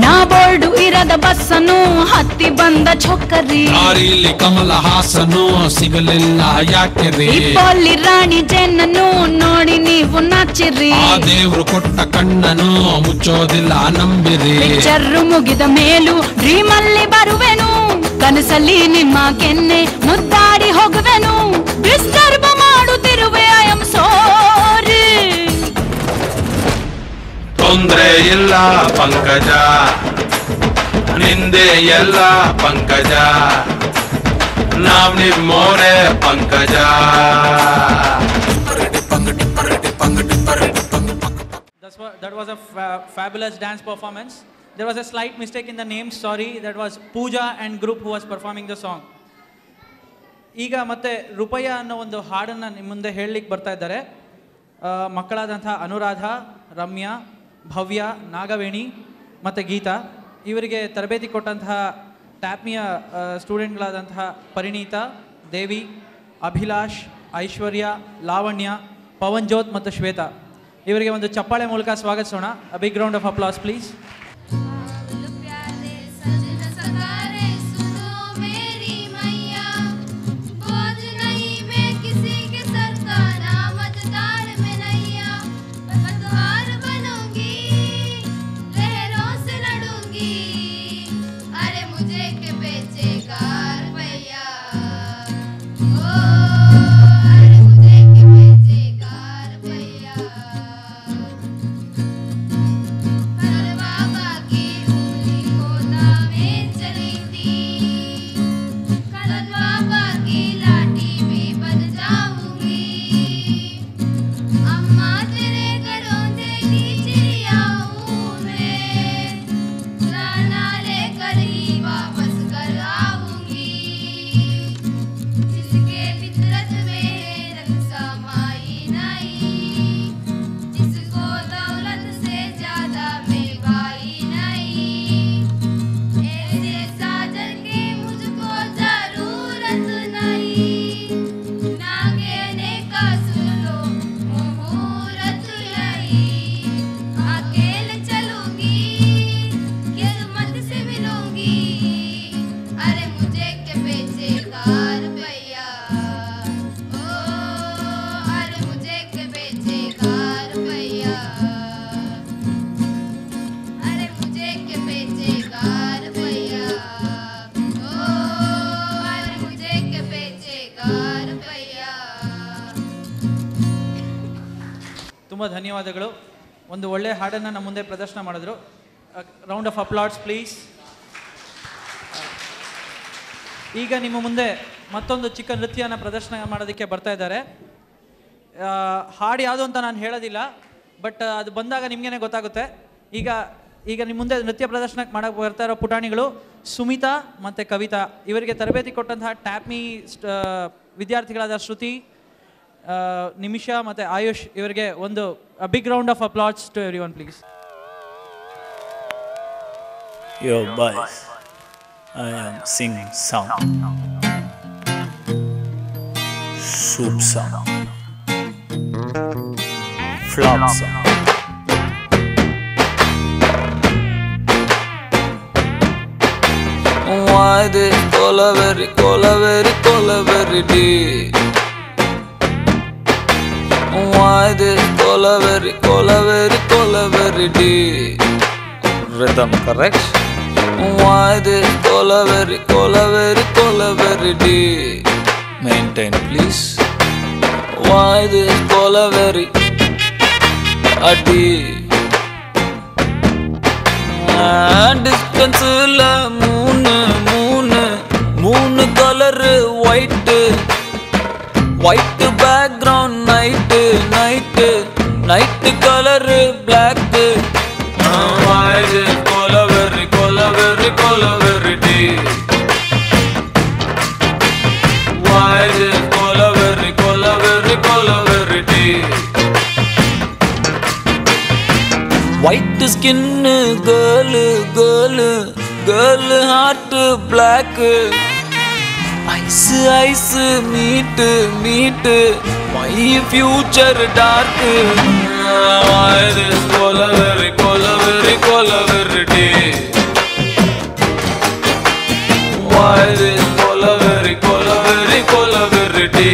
ನಾ ಬೋರ್ಡು ಇರದ ಬಸ್ಸನು ಹತ್ತಿ ಬಂದ ಚೊಕ್ಕರಿ, ದಾರಿಲಿ ಕಮಲ ಹಾಸನು ಸಿಗಲಿಲ್ಲ ಯಾಕೆರಿ, ಇಪ್ಪಲ್ಲಿ ರಾಣಿ ಜೇನನ್ನು ನೋಡಿ ನೀವು ನಾಚಿರಿ, ಆ ದೇವ್ರು ಕೊಟ್ಟ ಕಣ್ಣನು ಮುಚ್ಚೋದಿಲ್ಲ ನಂಬಿರಿ, ಪಿಕ್ಚರ್ರು ಮುಗಿದ ಮೇಲೂ ಡ್ರೀಮ್ ಅಲ್ಲಿ ಬರುವೆನು, ಕನಸಲ್ಲಿ ನಿಮ್ಮ ಕೆನ್ನೆ ಮುದ್ದಾಡಿ ಹೋಗುವೆನು, ಡಿಸ್ಟರ್ಬ್ ಮಾಡುತ್ತಿರುವೆ ಐ ಆಮ್ ಸಾರಿ. ತೊಂದ್ರೆ ಇಲ್ಲ ಪಂಕಜ, ನಿಂದೆ ಎಲ್ಲ ಪಂಕಜ, ನಾವ್ ನಿಮ್ಮೋರೆ ಪಂಕಜ. That was a fabulous dance performance. There was a slight mistake in the name, sorry. That was Pooja and group who was performing the song. ಈಗ ಮತ್ತೆ ರೂಪಯ್ಯ ಅನ್ನೋ ಒಂದು ಹಾಡನ್ನು ನಿಮ್ಮ ಮುಂದೆ ಹೇಳಲಿಕ್ಕೆ ಬರ್ತಾ ಇದ್ದಾರೆ. ಮಕ್ಕಳಾದಂಥ ಅನುರಾಧ, ರಮ್ಯಾ, ಭವ್ಯ, ನಾಗವೇಣಿ ಮತ್ತು ಗೀತಾ, ಇವರಿಗೆ ತರಬೇತಿ ಕೊಟ್ಟಂತಹ ಟ್ಯಾಪ್ಮಿಯ ಸ್ಟೂಡೆಂಟ್ಗಳಾದಂತಹ ಪರಿಣೀತಾ, ದೇವಿ, ಅಭಿಲಾಷ್, ಐಶ್ವರ್ಯ, ಲಾವಣ್ಯ, ಪವನ್ ಜ್ಯೋತ್ ಮತ್ತು ಶ್ವೇತಾ, ಇವರಿಗೆ ಒಂದು ಚಪ್ಪಾಳೆ ಮೂಲಕ ಸ್ವಾಗತಿಸೋಣ. A big round of applause please. ತುಂಬ ಧನ್ಯವಾದಗಳು. ಒಂದು ಒಳ್ಳೆಯ ಹಾಡನ್ನು ನಮ್ಮ ಮುಂದೆ ಪ್ರದರ್ಶನ ಮಾಡಿದ್ರು. Round of applause please. ಈಗ ನಿಮ್ಮ ಮುಂದೆ ಮತ್ತೊಂದು ಚಿಕ್ಕ ನೃತ್ಯನ ಪ್ರದರ್ಶನ ಮಾಡೋದಕ್ಕೆ ಬರ್ತಾ ಇದ್ದಾರೆ. ಹಾಡು ಯಾವುದು ಅಂತ ನಾನು ಹೇಳೋದಿಲ್ಲ, ಬಟ್ ಅದು ಬಂದಾಗ ನಿಮಗೇನೆ ಗೊತ್ತಾಗುತ್ತೆ. ಈಗ ನಿಮ್ಮ ಮುಂದೆ ನೃತ್ಯ ಪ್ರದರ್ಶನಕ್ಕೆ ಮಾಡೋಕ್ಕೆ ಬರ್ತಾ ಇರೋ ಪುಟಾಣಿಗಳು ಸುಮಿತಾ ಮತ್ತು ಕವಿತಾ. ಇವರಿಗೆ ತರಬೇತಿ ಕೊಟ್ಟಂತಹ ಟ್ಯಾಪ್ಮಿ ವಿದ್ಯಾರ್ಥಿಗಳಾದ ಶ್ರುತಿ, ನಿಮಿಷಾ ಮತ್ತು ಆಯುಷ್, ಇವರಿಗೆ ಒಂದು big round of applause to everyone please. Yo boys, I am singing song, soup song, flop song. Why this colaveri deep? Why this colaveri deep? Rhythm correct? Why this colaveri deep? Maintain please. Why this colaveri deep? Distance la moon color white background night color black. Why this colaveri deep? Why this colaveri deep? White skin girl girl heart black eyes eyes meet meet my future dark Why this kolaveri kolaveri kolaveri Why this kolaveri kolaveri kolaveri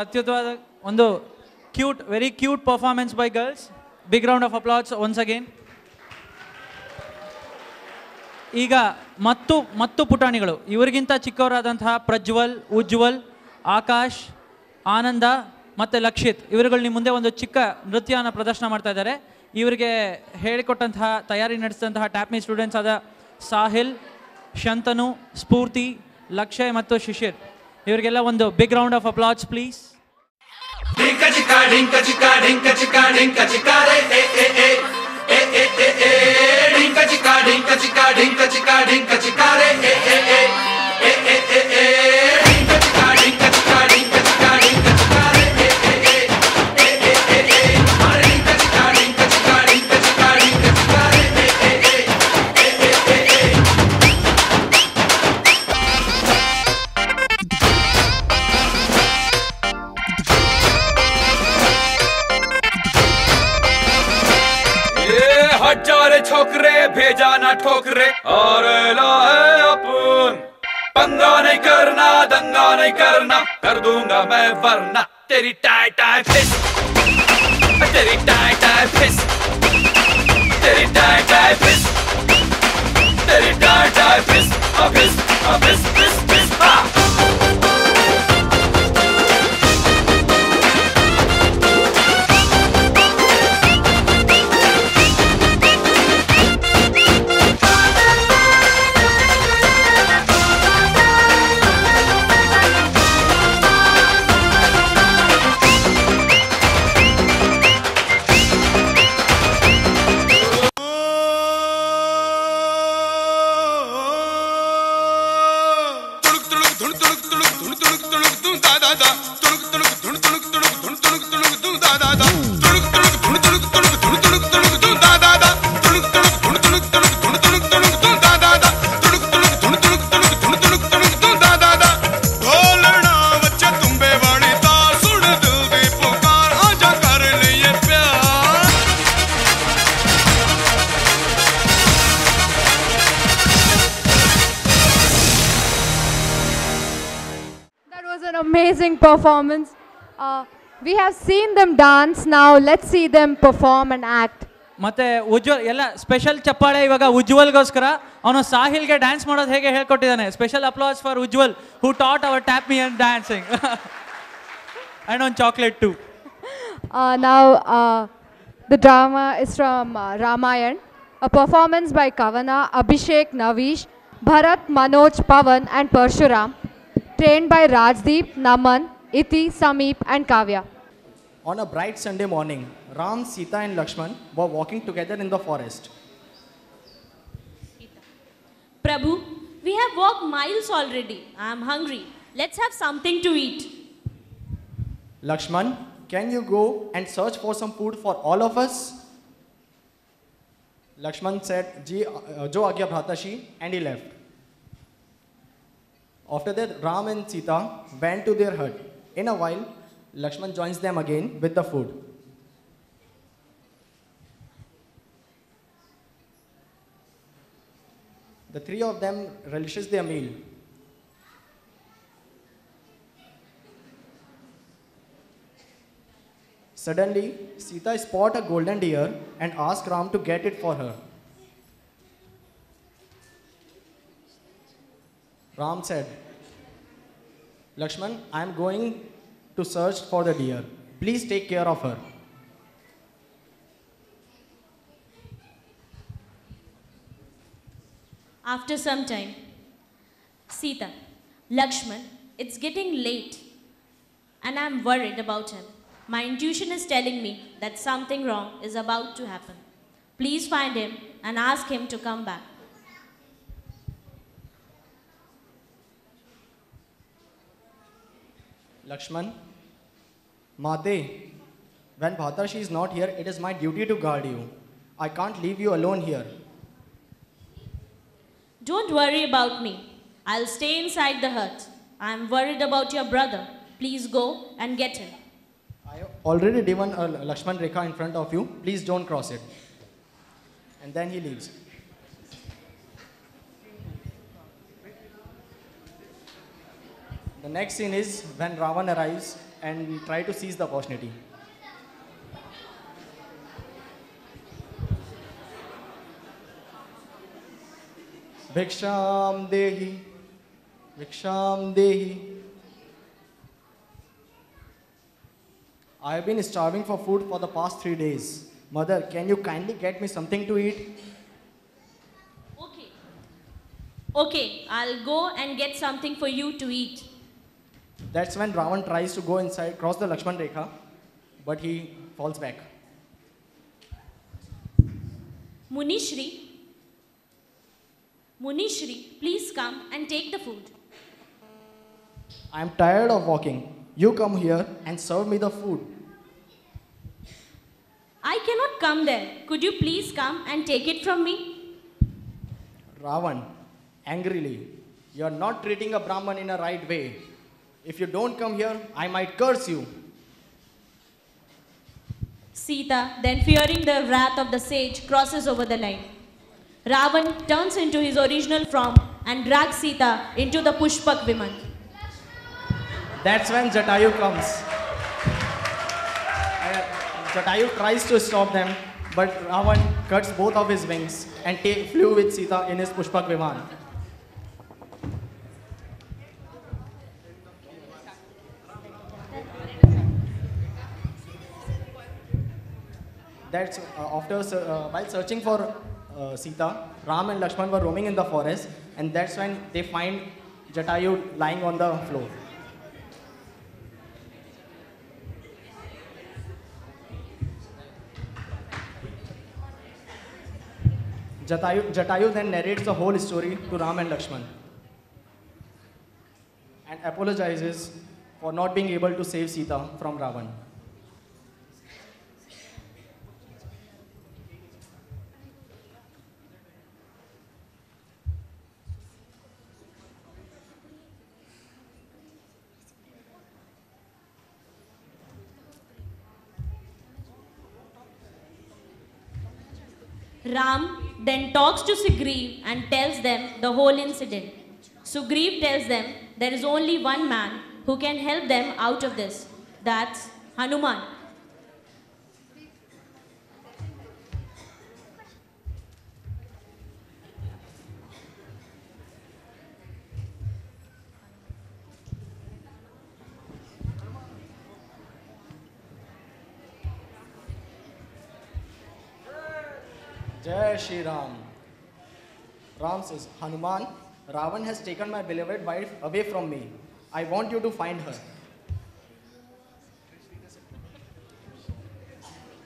ಅತ್ಯುತ್ತಮವಾದ ಒಂದು cute very cute performance by girls big round of applause once again ಈಗ ಮತ್ತು ಪುಟಾಣಿಗಳು ಇವರಿಗಿಂತ ಚಿಕ್ಕವರಾದಂತಹ ಪ್ರಜ್ವಲ್ ಉಜ್ವಲ್ ಆಕಾಶ್ ಆನಂದ ಮತ್ತು ಲಕ್ಷಿತ್ ಇವರುಗಳು ನಿಮ್ಮ ಮುಂದೆ ಒಂದು ಚಿಕ್ಕ ನೃತ್ಯನ ಪ್ರದರ್ಶನ ಮಾಡ್ತಾ ಇದ್ದಾರೆ ಇವರಿಗೆ ಹೇಳಿಕೊಟ್ಟಂತಹ ತಯಾರಿ ನಡೆಸಿದಂತಹ ಟ್ಯಾಪ್ಮಿ ಸ್ಟೂಡೆಂಟ್ಸ್ ಆದ ಸಾಹಿಲ್ ಶಂತನು ಸ್ಫೂರ್ತಿ ಲಕ್ಷಯ್ ಮತ್ತು ಶಿಶಿರ್ ಇವರಿಗೆಲ್ಲ ಒಂದು big round of applause please ढिंका चिका ढिंका चिका ढिंका चिका ढिंका चिका रे ए ए ए ए ए ए ए ढिंका चिका ढिंका चिका ढिंका चिका ढिंका चिका रे ए ए ए ए ए ए ए ढिंका चिका ढिंका चिका ढिंका चिका ढिंका चिका रे ए ए ए ए ए ए अरे ढिंका चिका ढिंका चिका ढिंका चिका ढिंका चिका रे ए ए ए ए ए ए हजारे छोकरे भेजा ना ठोकरे और लाए अपन पंगा नहीं करना दंगा नहीं करना कर दूंगा मैं वरना तेरी टाई टाई फिस तेरी टाई टाई फिस तेरी टाई टाई फिस तेरी टाई टाई फिस फिस फिस फिस फिस Amazing performance. We have seen them dance. Now let's see them perform and act. ಮತ್ತೆ ಉಜ್ವಲ್ ಎಲ್ಲ ಸ್ಪೆಷಲ್ ಚಪ್ಪಾಳೆ ಇವಾಗ ಉಜ್ವಲ್ಗೋಸ್ಕರ ಅವನು ಸಾಹಿಲ್ಗೆ ಡ್ಯಾನ್ಸ್ ಮಾಡೋದು ಹೇಗೆ ಹೇಳ್ಕೊಟ್ಟಿದ್ದಾನೆ special applause for Ujjwal who taught our tap me and dancing and on chocolate to Now the drama is from Ramayan, a performance by Kavana, Abhishek, Navish, Bharat, Manoj, Pavan and Parshuram, trained by Rajdeep, Naman, Iti, Sameep and Kavya. On a bright Sunday morning, Ram, Sita and Lakshman were walking together in the forest. Prabhu, we have walked miles already. I am hungry. Let's have something to eat. Lakshman, can you go and search for some food for all of us? Lakshman said, Jo Agya Bhratashi, and he left. After that, Ram and Sita went to their hut. In a while, Lakshman joins them again with the food. The three of them relishes their meal. Suddenly, Sita spot a golden deer and asks Ram to get it for her. Ram said, Lakshman, I am going to search for the deer. Please take care of her. After some time, Sita, Lakshman, it's getting late and I'm worried about him. My intuition is telling me that something wrong is about to happen. Please find him and ask him to come back. Lakshman, Mate, when Bhatashi is not here, it is my duty to guard you. I can't leave you alone here. Don't worry about me. I'll stay inside the hut. I'm worried about your brother. Please go and get him. I have already driven a Lakshman Rekha in front of you. Please don't cross it. And then he leaves. The next scene is when Ravan arrives and try to seize the opportunity. Bhiksham Dehi, Bhiksham Dehi. I have been starving for food for the past 3 days. Mother, can you kindly get me something to eat? Okay, I'll go and get something for you to eat. That's when Ravan tries to go inside, cross the Lakshman Rekha, but he falls back. Munishri, please come and take the food. I am tired of walking. You come here and serve me the food. I cannot come there. Could you please come and take it from me? Ravan, angrily, you are not treating a Brahman in a right way. If you don't come here, I might curse you. Sita, then fearing the wrath of the sage, crosses over the line. Ravan turns into his original form and drags Sita into the Pushpak Viman. That's when Jatayu comes. Jatayu tries to stop them, but Ravan cuts both of his wings and flew with Sita in his Pushpak Viman. That's while searching for Sita, Ram and Lakshman were roaming in the forest, and that's when they find Jatayu lying on the floor. Jatayu then narrates the whole story to Ram and Lakshman and apologizes for not being able to save Sita from Ravan. Ram then talks to Sugriv and tells them the whole incident. Sugriv tells them there is only one man who can help them out of this. That's Hanuman. Jai Shri Ram. Ram says, Hanuman, Ravan has taken my beloved wife away from me. I want you to find her.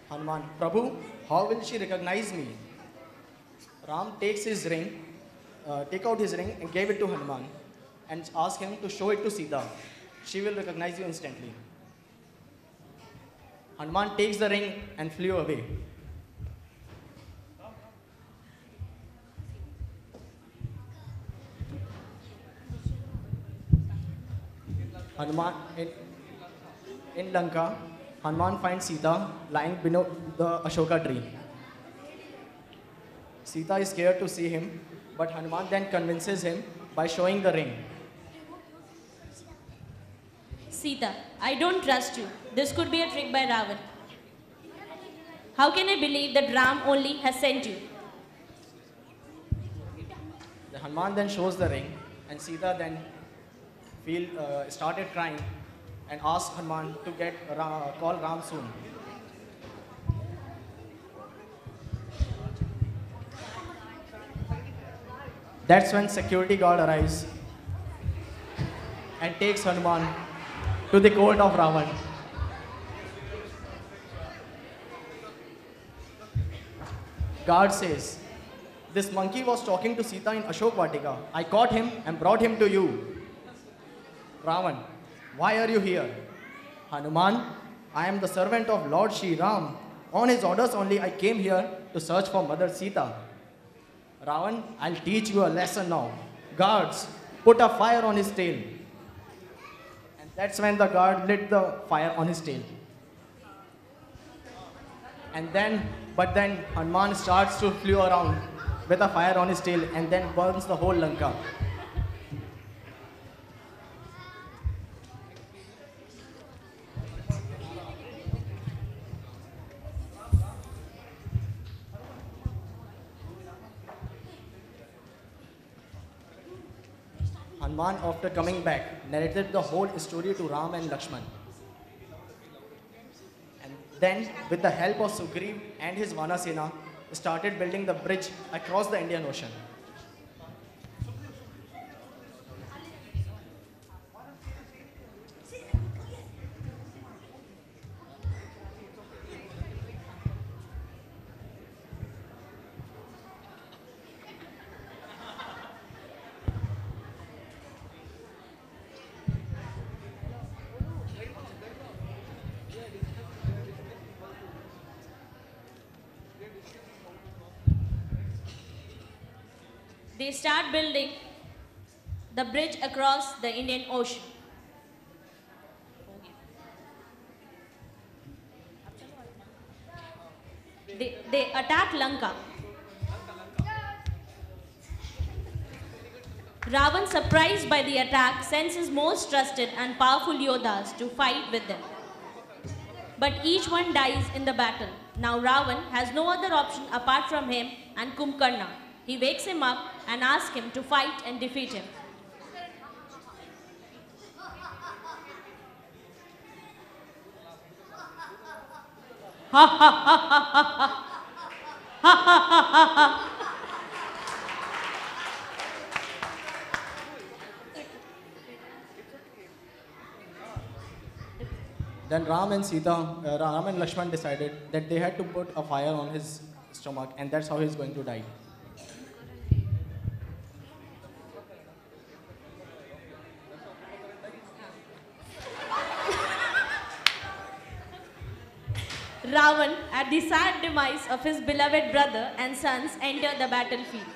Hanuman, Prabhu, how will she recognize me? Ram takes his ring, take out his ring and gave it to Hanuman. and ask him to show it to Sita. She will recognize you instantly. Hanuman takes the ring and flew away. Hanuman in Lanka, Hanuman finds Sita lying beneath the Ashoka tree. Sita is scared to see him, but Hanuman then convinces him by showing the ring. Sita, I don't trust you. This could be a trick by Ravan. How can I believe that Ram only has sent you? The Hanuman then shows the ring, and Sita then started crying and asked Hanuman to call Ram soon. That's when security guard arrives and takes Hanuman to the court of Ravan. Guard says, "This monkey was talking to Sita in Ashok Vatika. I caught him and brought him to you." Ravan, "Why are you here?" Hanuman, "I am the servant of Lord Shri Ram. On his orders only I came here to search for Mother Sita." Ravan, "I'll teach you a lesson now. Guards, put a fire on his tail." And that's when the guard lit the fire on his tail. But then Hanuman starts to flew around with a fire on his tail and then burns the whole Lanka. Hanuman, after coming back, narrated the whole story to Ram and Lakshman. And then, with the help of Sugriv and his Vanasena, started building the bridge across the Indian Ocean. They start building the bridge across the Indian Ocean. They attack Lanka. Ravan, surprised by the attack, sends his most trusted and powerful Yodhas to fight with them. But each one dies in the battle. Now Ravan has no other option apart from him and Kumbhakarna. He wakes him up and asks him to fight and defeat him. Ha ha ha ha ha ha. Ha ha ha ha ha. Then Ram and Lakshman decided that they had to put a fire on his stomach, and that's how he's going to die. Ravan, at the sad demise of his beloved brother and sons, enter the battlefield.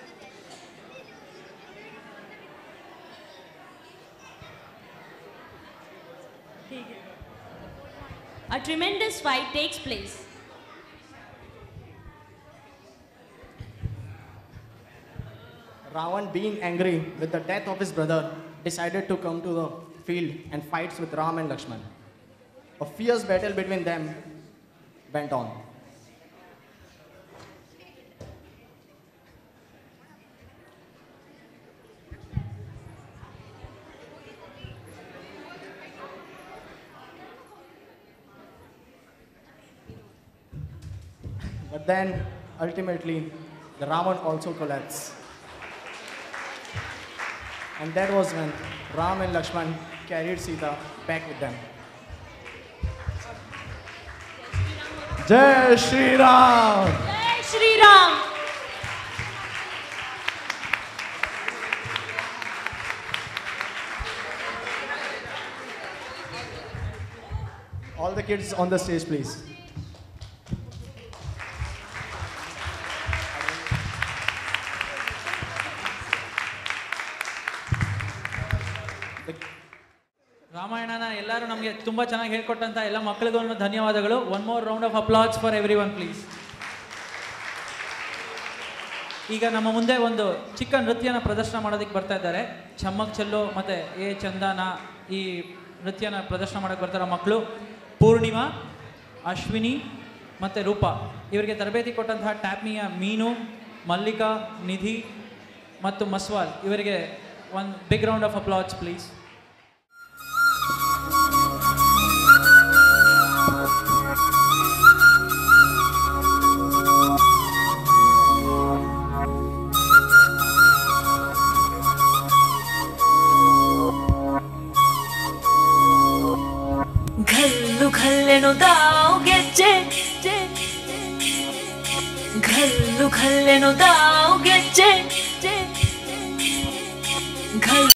A tremendous fight takes place. Ravan, being angry with the death of his brother, decided to come to the field and fights with Ram and Lakshman. A fierce battle between them went on. But then, ultimately, the Ravan also collapsed. And that was when Ram and Lakshman carried Sita back with them. Jai Shri Ram! Jai Shri Ram! all the kids on the stage, please. ರಾಮಾಯಣನ ಎಲ್ಲರೂ ನಮಗೆ ತುಂಬ ಚೆನ್ನಾಗಿ ಹೇಳ್ಕೊಟ್ಟಂಥ ಎಲ್ಲ ಮಕ್ಕಳಿಗೂ ಧನ್ಯವಾದಗಳು. One more round of applause for every one please. ಈಗ ನಮ್ಮ ಮುಂದೆ ಒಂದು ಚಿಕ್ಕ ನೃತ್ಯನ ಪ್ರದರ್ಶನ ಮಾಡೋದಕ್ಕೆ ಬರ್ತಾ ಇದ್ದಾರೆ. ಚಮ್ಮಕ್ ಚೆಲ್ಲೋ ಮತ್ತು ಎ ಚಂದನ ಈ ನೃತ್ಯನ ಪ್ರದರ್ಶನ ಮಾಡೋಕ್ಕೆ ಬರ್ತಾರೆ ಮಕ್ಕಳು. ಪೂರ್ಣಿಮಾ, ಅಶ್ವಿನಿ ಮತ್ತು ರೂಪಾ ಇವರಿಗೆ ತರಬೇತಿ ಕೊಟ್ಟಂತಹ ಟ್ಯಾಪ್ಮಿಯ ಮೀನು, ಮಲ್ಲಿಕಾ, ನಿಧಿ ಮತ್ತು ಮಸ್ವಾಲ್ ಇವರಿಗೆ ಒಂದು big round of applause please. घल्लु घल्लेनु दाव ಗೆಜ್ಜೆ घल्लु घल्लेनु दाव ಗೆಜ್ಜೆ घल्लु